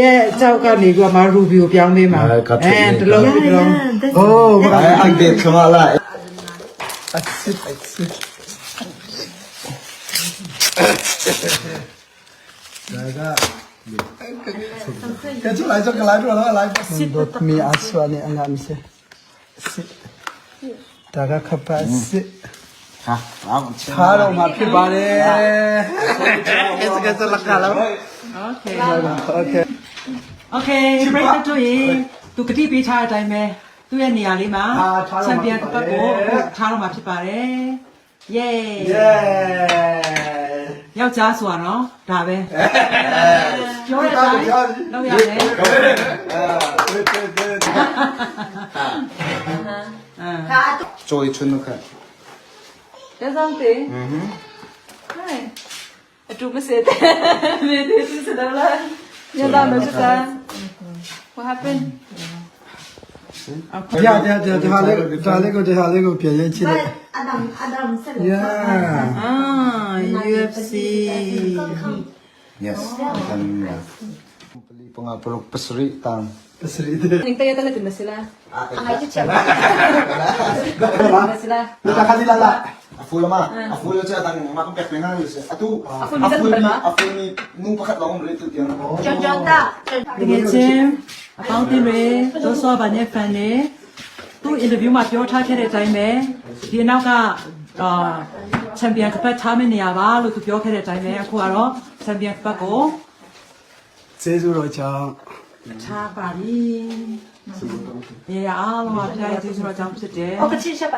ရဲ့အကြောက်ကနေကမှရူဘီကိုပြောင်းပေးမှာတလုံးတလုံးโอ้ I did come out like Kecil aja ke live dulu live. Dot mi aswani angam se. Daga kapasi. Hah, Halo mafi bare. Kecil lakalo. Okay. Okay break တို့ရေသူကတိပေးထားတဲ့အတိုင်းပဲသူ့ရဲ့နေရာလေးမှာချန်ပီယံကပတ်ကိုထားတော့မှာဖြစ်ပါတယ် Yay Yeah. ယောက်ျားဆိုတာနော်ဒါပဲပြောရတိုင်းလုပ်ရတယ် Joy chunu ka. There's something Hi အတူမစတဲ့မေဒီစတယ်လားညတာမစတာ What happened Ya hale ko piye chile. Adam said Yeah. UFC Yes. Peli pengapeluk pesri tang. Pasri. Ning tayo talaga na sila ang ay siya. na sila Luka kalilala. Afu lama. Afu lo siya tang makampek pengal siya. Atu. Afu ni nung pakat lang rito tiyan. Jojota. တကယ်ချင်းအပေါင်းအသင်းတွေသောစောပါနဲ့ဖန်တွေသူ့ interview မှာပြောထားခဲ့တဲ့အတိုင်းပဲဒီအနောက်ကချန်ပီယံကပတ်ထားမယ့်နေရာပါလို့သူပြောခဲ့တဲ့အတိုင်းပဲအခုကတော့ချန်ပီယံကပတ်ကို Jesu ro chang. ထားပါပြီ။ရေအားလုံးကဖျားရည်ဆိုတော့ကြောင့်ဖြစ်တယ်။ Oh, kecil siapa?